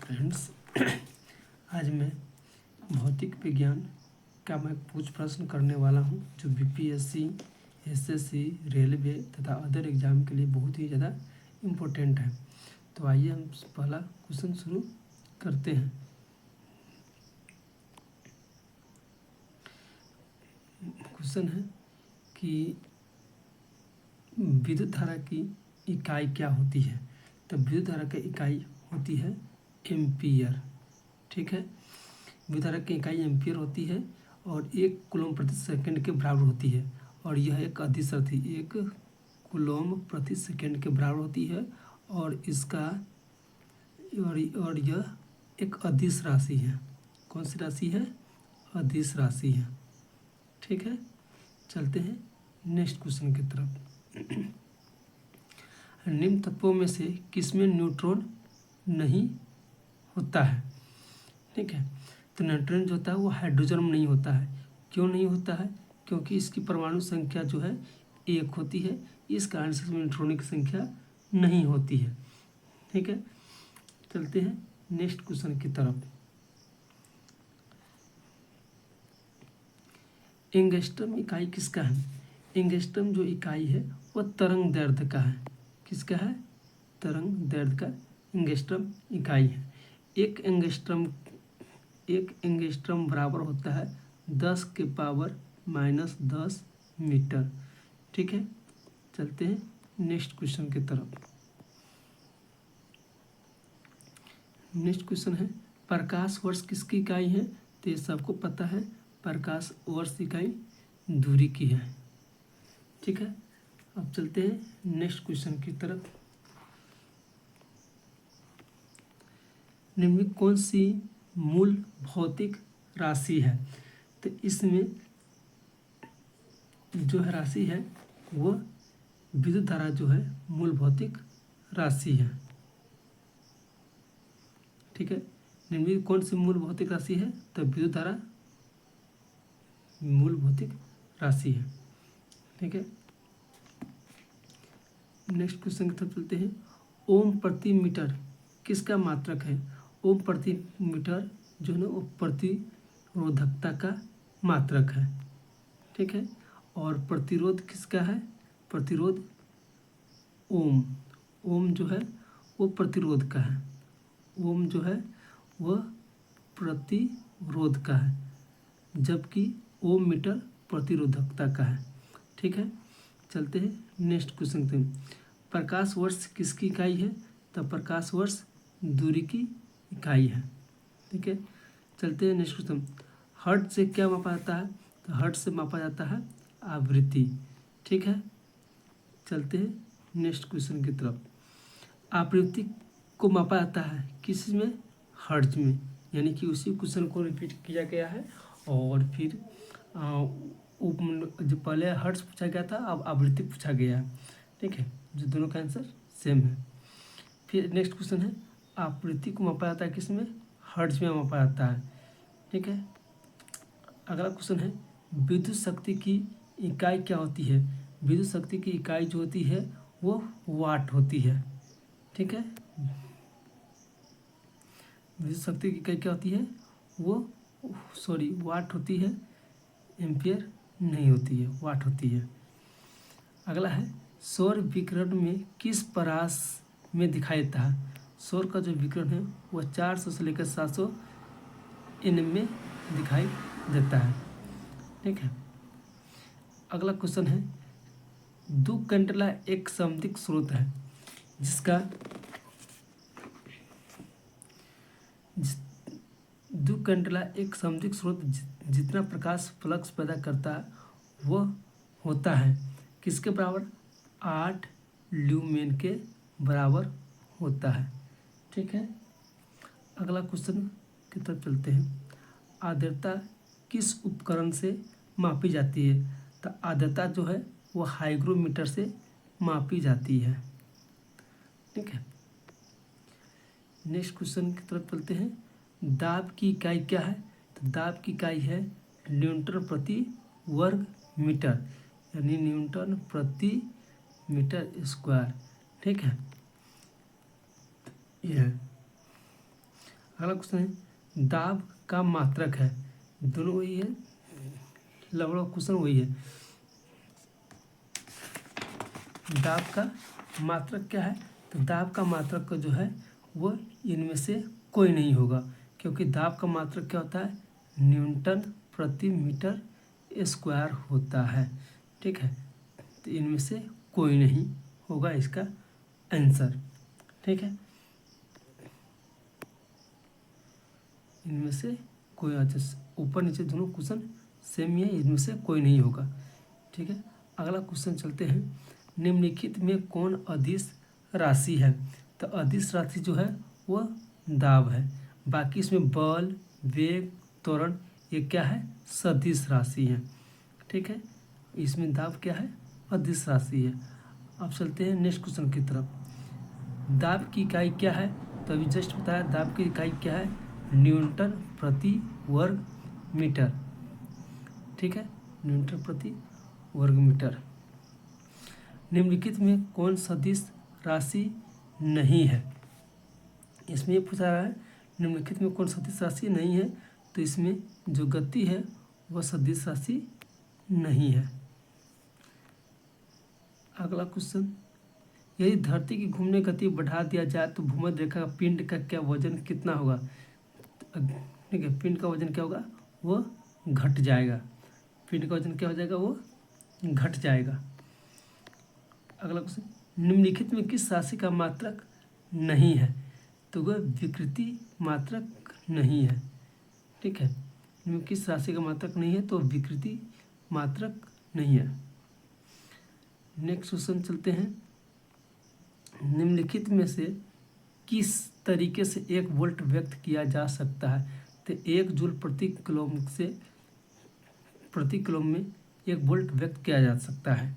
Friends, आज मैं भौतिक विज्ञान का मैं कुछ प्रश्न करने वाला हूं जो बीपीएससी, एसएससी, रेलवे तथा अदर एग्जाम के लिए बहुत ही ज़्यादा इम्पोर्टेंट है। तो आइए हम पहला क्वेश्चन शुरू करते हैं। क्वेश्चन है कि विद्युत धारा की इकाई क्या होती है। तो विद्युत धारा की इकाई होती है एम्पियर। ठीक है, विद्युत धारा की इकाई एम्पियर होती है और 1 कूलम प्रति सेकंड के बराबर होती है। और यह एक अदिश राशि 1 कूलम प्रति सेकंड के बराबर होती है और इसका और यह एक अदिश राशि है। कौन सी राशि है? अदिश राशि है। ठीक है, चलते हैं नेक्स्ट क्वेश्चन की तरफ। निम्न तत्वों में से किसमें न्यूट्रॉन नहीं होता है? ठीक है, तो न्यूट्रॉन जो होता है वो हाइड्रोजन में नहीं होता है। क्यों नहीं होता है? क्योंकि इसकी परमाणु संख्या जो है 1 होती है, इस कारण से इसमें न्यूट्रॉन की संख्या नहीं होती है। ठीक है, चलते हैं नेक्स्ट क्वेश्चन की तरफ। एंगस्ट्रम इकाई किसका है? एंगस्ट्रम जो इकाई है वह तरंग दैर्ध्य का है। किसका है? तरंग दैर्ध्य का एंगस्ट्रम इकाई है। एक एंगस्ट्रम बराबर होता है 10 के पावर -10 मीटर। ठीक है, चलते हैं नेक्स्ट क्वेश्चन की तरफ। नेक्स्ट क्वेश्चन है प्रकाश वर्ष किसकी इकाई है? तो ये सबको पता है, प्रकाश वर्ष इकाई दूरी की है। ठीक है, अब चलते हैं नेक्स्ट क्वेश्चन की तरफ। निम्नलिखित कौन सी मूल भौतिक राशि है? तो इसमें जो है राशि है वो विद्युत धारा जो है मूल भौतिक राशि है। ठीक है, निम्नलिखित कौन सी मूल भौतिक राशि है? तो विद्युत धारा मूल भौतिक राशि है। ठीक है, नेक्स्ट क्वेश्चन की तरफ चलते हैं। ओम प्रति मीटर किसका मात्रक है? ओम प्रति मीटर जो है ना वो प्रतिरोधकता का मात्रक है। ठीक है, और प्रतिरोध किसका है? प्रतिरोध ओम जो है वो प्रतिरोध का है। ओम जो है वह प्रतिरोध का है, जबकि ओम मीटर प्रतिरोधकता का है। ठीक है, चलते हैं नेक्स्ट क्वेश्चन पे। प्रकाश वर्ष किसकी इकाई है? तो प्रकाश वर्ष दूरी की इकाई है। ठीक है, चलते हैं नेक्स्ट क्वेश्चन। हर्ट्ज से क्या मापा जाता है? तो हर्ट्ज से मापा जाता है आवृत्ति। ठीक है, चलते हैं नेक्स्ट क्वेश्चन की तरफ। आवृत्ति को मापा जाता है किस में? हर्ट्ज में। यानी कि उसी क्वेश्चन को रिपीट किया गया है और फिर जो पहले हर्ट्ज पूछा गया था अब आवृत्ति पूछा गया है। ठीक है, जो दोनों का आंसर सेम है। फिर नेक्स्ट क्वेश्चन है आवृत्ति को मापा जाता है किस में? हर्ट्ज में मापा जाता है। ठीक है, अगला क्वेश्चन है विद्युत शक्ति की इकाई क्या होती है? विद्युत शक्ति की इकाई जो होती है वो वाट होती है। ठीक है, विद्युत शक्ति की इकाई क्या होती है? वो वाट होती है, एम्पियर नहीं होती है, वाट होती है। अगला है सौर विकिरण में किस परास में दिखाई देता है? सौर का जो विकिरण है वह 400 से लेकर 700 N में दिखाई देता है। ठीक है, अगला क्वेश्चन है दो कैंडेला एक समदिक स्रोत है जिसका दो कैंडेला एक समदिक स्रोत जितना प्रकाश फ्लक्स पैदा करता है वह होता है किसके बराबर? 8 ल्यूमेन के बराबर होता है। ठीक है, अगला क्वेश्चन की तरफ चलते हैं। आर्द्रता किस उपकरण से मापी जाती है? तो आर्द्रता जो है वो हाइग्रोमीटर से मापी जाती है। ठीक है, नेक्स्ट क्वेश्चन की तरफ चलते हैं। दाब की इकाई क्या है? तो दाब की इकाई है न्यूटन प्रति वर्ग मीटर, यानी न्यूटन प्रति मीटर स्क्वायर। ठीक है, यह अगला क्वेश्चन है दाब का मात्रक है, दोनों वही है, लगभग क्वेश्चन वही है। दाब का मात्रक क्या है, तो दाब का मात्रक का जो है वो इनमें से कोई नहीं होगा, क्योंकि दाब का मात्रक क्या होता है, न्यूटन प्रति मीटर स्क्वायर होता है। ठीक है, तो इनमें से कोई नहीं होगा इसका आंसर। ठीक है, इनमें से कोई, अच्छा ऊपर नीचे दोनों क्वेश्चन सेम ही है, इनमें से कोई नहीं होगा। ठीक है, अगला क्वेश्चन चलते हैं, निम्नलिखित में कौन अदिश राशि है, तो अदिश राशि जो है वह दाब है, बाकी इसमें बल, वेग, त्वरण ये क्या है, सदिश राशि है। ठीक है, इसमें दाब क्या है, अदिश राशि है। अब चलते हैं नेक्स्ट क्वेश्चन की तरफ। दाब की इकाई क्या है, तो अभी जस्ट बताया दाब की इकाई क्या है, न्यूटन प्रति वर्ग मीटर। ठीक है, न्यूटन प्रति वर्ग मीटर। निम्नलिखित में कौन सदिश राशि नहीं है, इसमें ये पूछा रहा है निम्नलिखित में कौन सदिश राशि नहीं है, तो इसमें जो गति है वह सदिश राशि नहीं है। अगला क्वेश्चन, यदि धरती की घूमने गति बढ़ा दिया जाए तो भूमध्य रेखा का पिंड का क्या वजन कितना होगा, ठीक है, पिंड का वजन क्या होगा, वो घट जाएगा, पिंड का वजन क्या हो जाएगा, वो घट जाएगा। अगला क्वेश्चन, निम्नलिखित में किस राशि का मात्रक नहीं है, तो वह विकृति मात्रक नहीं है। ठीक है, इनमें किस राशि का मात्रक नहीं है, तो विकृति मात्रक नहीं है। नेक्स्ट क्वेश्चन चलते हैं, निम्नलिखित में से किस तरीके से 1 वोल्ट व्यक्त किया जा सकता है, तो 1 जूल प्रति कूलम से प्रति कूलम में 1 वोल्ट व्यक्त किया जा सकता है,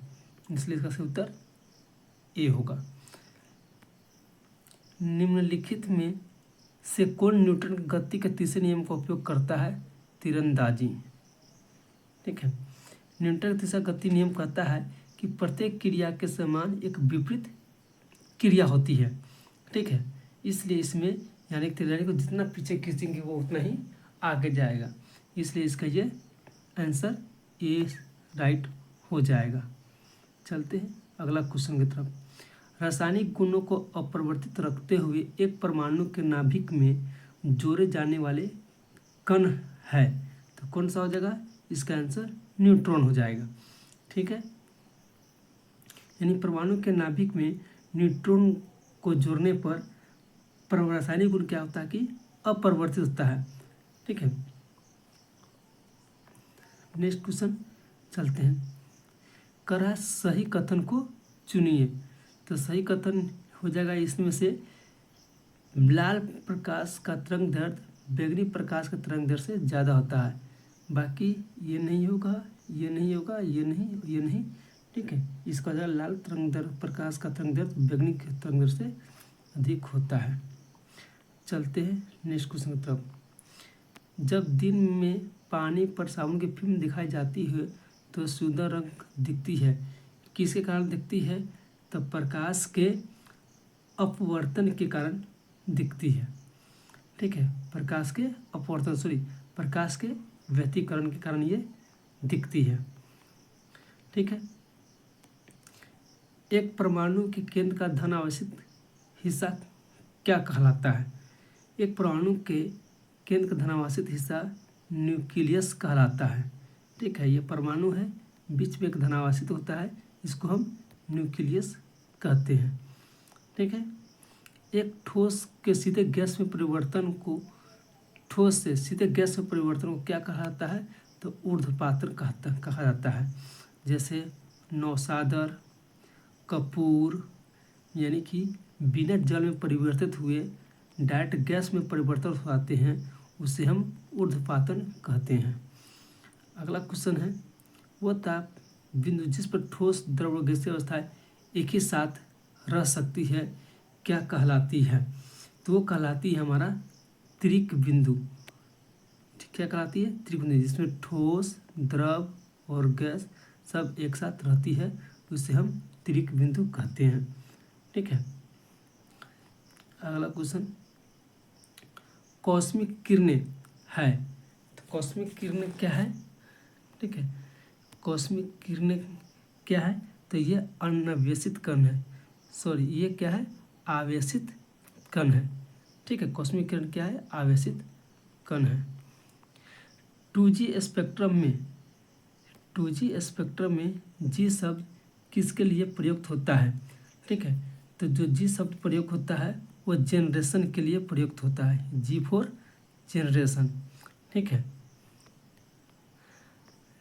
इसलिए इसका सही उत्तर ए होगा। निम्नलिखित में से कौन न्यूटन गति के तीसरे नियम का उपयोग करता है, तीरंदाजी। ठीक है, न्यूटन का तीसरा गति नियम कहता है कि प्रत्येक क्रिया के समान एक विपरीत क्रिया होती है। ठीक है, इसलिए इसमें यानी तीरंदाजी को जितना पीछे खींचेंगे वो उतना ही आगे जाएगा, इसलिए इसका ये आंसर ए राइट हो जाएगा। चलते हैं अगला क्वेश्चन की तरफ। रासायनिक गुणों को अपरिवर्तित रखते हुए एक परमाणु के नाभिक में जोड़े जाने वाले कण है, तो कौन सा हो जाएगा, इसका आंसर न्यूट्रॉन हो जाएगा। ठीक है, यानी परमाणु के नाभिक में न्यूट्रॉन को जोड़ने पर रासायनिक गुण क्या होता है कि अपरिवर्तित होता है। ठीक है, नेक्स्ट क्वेश्चन चलते हैं, करा सही कथन को चुनिए, तो सही कथन हो जाएगा इसमें से लाल प्रकाश का तरंग दैर्ध्य बैंगनी प्रकाश का तरंग दैर्ध्य से ज़्यादा होता है, बाकी ये नहीं होगा, ये नहीं होगा, ये नहीं, ये नहीं। ठीक है, इसका जो लाल तरंग दैर्ध्य प्रकाश का तरंग दैर्ध्य बैंगनी के तरंग दैर्ध्य से अधिक होता है। चलते हैं नेक्स्ट क्वेश्चन की तरफ। जब दिन में पानी पर साबुन की फिल्म दिखाई जाती है तो सुंदर रंग दिखती है, किसके कारण दिखती है, तो प्रकाश के अपवर्तन के कारण दिखती है। ठीक है, प्रकाश के अपवर्तन प्रकाश के व्यतिकरण के कारण ये दिखती है। ठीक है, एक परमाणु के केंद्र का धन आवेशित हिस्सा क्या कहलाता है, एक परमाणु के केंद्र का धनावेशित हिस्सा न्यूक्लियस कहलाता है। ठीक है, ये परमाणु है, बीच में एक धनावेशित होता है, इसको हम न्यूक्लियस कहते हैं। ठीक है, एक ठोस के सीधे गैस में परिवर्तन को, ठोस से सीधे गैस में परिवर्तन को क्या कहलाता है, तो ऊर्ध्वपातन कहा जाता है। जैसे नौसादर, कपूर, यानी कि बिना जल में परिवर्तित हुए डायरेक्ट गैस में परिवर्तन हो जाते हैं, उसे हम ऊर्ध्वपातन कहते हैं। अगला क्वेश्चन है, वह ताप बिंदु जिस पर ठोस द्रव और गैसीय अवस्थाएं एक ही साथ रह सकती है क्या कहलाती है, तो वो कहलाती है हमारा त्रिक बिंदु। क्या कहलाती है, त्रिक बिंदु, जिसमें ठोस, द्रव और गैस सब एक साथ रहती है, तो उसे हम त्रिक बिंदु कहते हैं। ठीक है, अगला क्वेश्चन, कॉस्मिक किरणें है, तो कॉस्मिक किरणें क्या है, ठीक है, कॉस्मिक किरणें क्या है, तो ये अनावेशित कण है, सॉरी ये क्या है, आवेशित कण है, ठीक है। कॉस्मिक किरण क्या है, आवेशित कण है। 2G स्पेक्ट्रम में 2G स्पेक्ट्रम में जी शब्द किसके लिए प्रयुक्त होता है, ठीक है। तो जो जी शब्द प्रयोग होता है वो जनरेशन के लिए प्रयुक्त होता है, जी फॉर जनरेशन, ठीक है।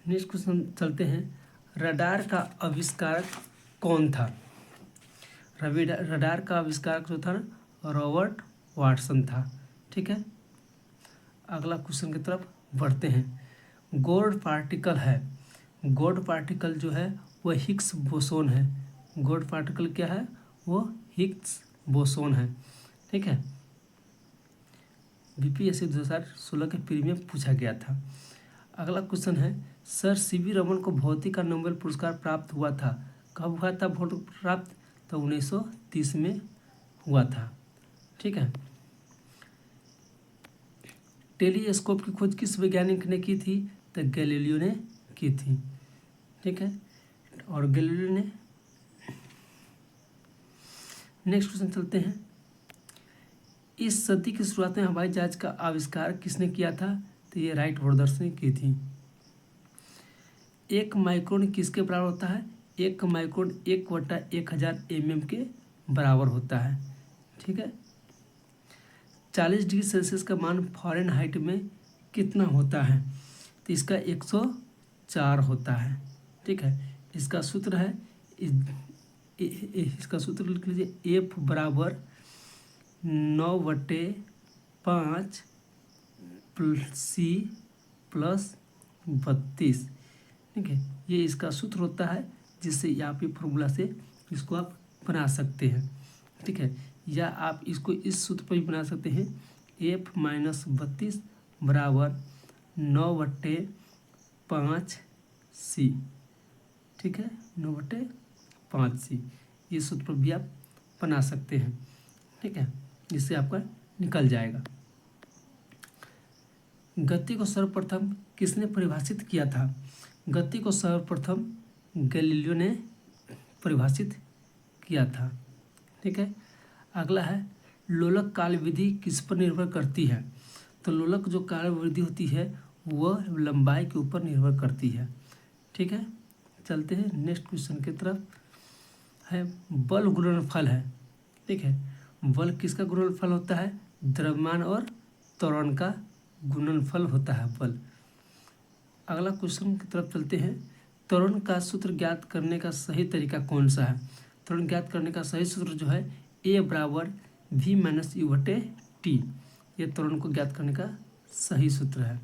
नेक्स्ट क्वेश्चन चलते हैं, रडार का आविष्कारक कौन था। रडार का आविष्कारक जो था ना, रॉबर्ट वाटसन था, ठीक है। अगला क्वेश्चन की तरफ बढ़ते हैं। गॉड पार्टिकल है, गॉड पार्टिकल जो है वह हिग्स बोसोन है। गॉड पार्टिकल क्या है, वो हिग्स बोसोन है, ठीक है। बीपीएससी 2016 के प्रीमियम पूछा गया था। अगला क्वेश्चन है, सर सीवी रमन को भौतिक का नोबेल पुरस्कार प्राप्त हुआ था, कब हुआ था प्राप्त, तो 1930 में हुआ था, ठीक है। टेलीस्कोप की खोज किस वैज्ञानिक ने की थी, तो गैलीलियो ने की थी, ठीक है। और गैलीलियो ने, नेक्स्ट क्वेश्चन चलते हैं, इस सदी की शुरुआत में हवाई जहाज का आविष्कार किसने किया था, तो ये राइट ब्रदर्स ने की थी। 1 माइक्रोन किसके बराबर होता है, 1 माइक्रोन 1/1000 mm के बराबर होता है, ठीक है। 40 डिग्री सेल्सियस का मान फ़ारेनहाइट में कितना होता है, तो इसका 104 होता है, ठीक है। इसका सूत्र है, इसका सूत्र लिख लीजिए, F बराबर 9/5 C + 32, ठीक है। ये इसका सूत्र होता है, जिससे आप ये फॉर्मूला से इसको आप बना सकते हैं, ठीक है। या आप इसको इस सूत्र पर भी बना सकते हैं, F - 32 बराबर 9/5 C, ठीक है, 9/5 C, ये सूत्र पर भी आप बना सकते हैं, ठीक है, जिससे आपका निकल जाएगा। गति को सर्वप्रथम किसने परिभाषित किया था, गति को सर्वप्रथम गैलीलियो ने परिभाषित किया था, ठीक है। अगला है, लोलक काल विधि किस पर निर्भर करती है, तो लोलक जो काल विधि होती है वह लंबाई के ऊपर निर्भर करती है, ठीक है। चलते हैं नेक्स्ट क्वेश्चन की तरफ, है बल गुणनफल है, ठीक है। बल किसका गुणनफल होता है, द्रव्यमान और त्वरण का गुणनफल होता है बल। अगला क्वेश्चन की तरफ चलते हैं, त्वरण का सूत्र ज्ञात करने का सही तरीका कौन सा है, त्वरण ज्ञात करने का सही सूत्र जो है A बराबर V - U/T, ये त्वरण को ज्ञात करने का सही सूत्र है।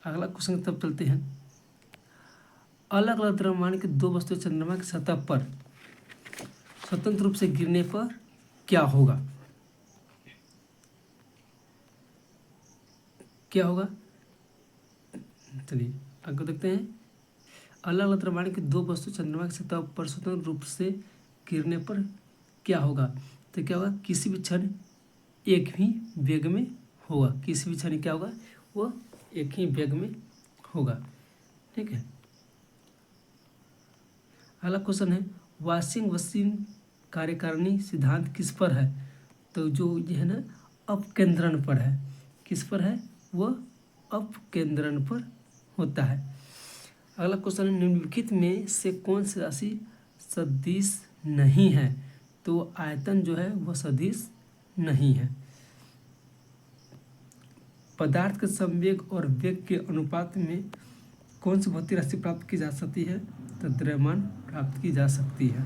अगला क्वेश्चन की तरफ चलते हैं, अलग अलग द्रव्यमान की दो वस्तुएं चंद्रमा की सतह पर स्वतंत्र रूप से गिरने पर क्या होगा, क्या होगा, चलिए आगे देखते हैं। अलग अलग द्रव्यमान की दो वस्तु चंद्रमा की सतह पर स्वतंत्र रूप से गिरने पर क्या होगा, तो क्या होगा, किसी भी क्षण एक ही वेग में होगा, किसी भी क्षण क्या होगा, वो एक ही वेग में होगा, ठीक है। अगला क्वेश्चन है, वॉशिंग मशीन कार्यकारिणी सिद्धांत किस पर है, तो जो ये है ना अपकेंद्रण पर है, किस पर है, वो अपकेंद्रण पर होता है। अगला क्वेश्चन है, निम्नलिखित में से कौन सी राशि सदिश नहीं है, तो आयतन जो है वह सदिश नहीं है। पदार्थ के संवेग और वेग के अनुपात में कौन सी भौतिक राशि प्राप्त की जा सकती है, तो द्रव्यमान प्राप्त की जा सकती है।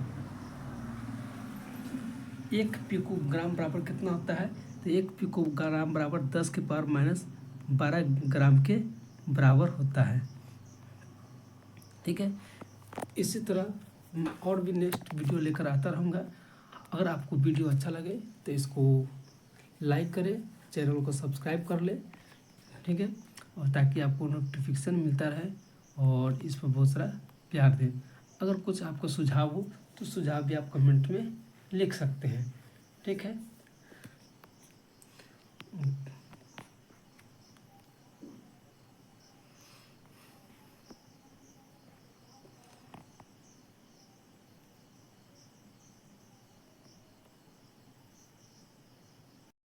1 पिकोग्राम बराबर कितना होता है, तो 1 पिकोग्राम बराबर 10⁻12 ग्राम के बराबर होता है, ठीक है। इसी तरह और भी नेक्स्ट वीडियो लेकर आता रहूँगा। अगर आपको वीडियो अच्छा लगे तो इसको लाइक करें, चैनल को सब्सक्राइब कर ले, ठीक है, और ताकि आपको नोटिफिकेशन मिलता रहे और इस पर बहुत सारा प्यार दें। अगर कुछ आपका सुझाव हो तो सुझाव भी आप कमेंट में लिख सकते हैं, ठीक है।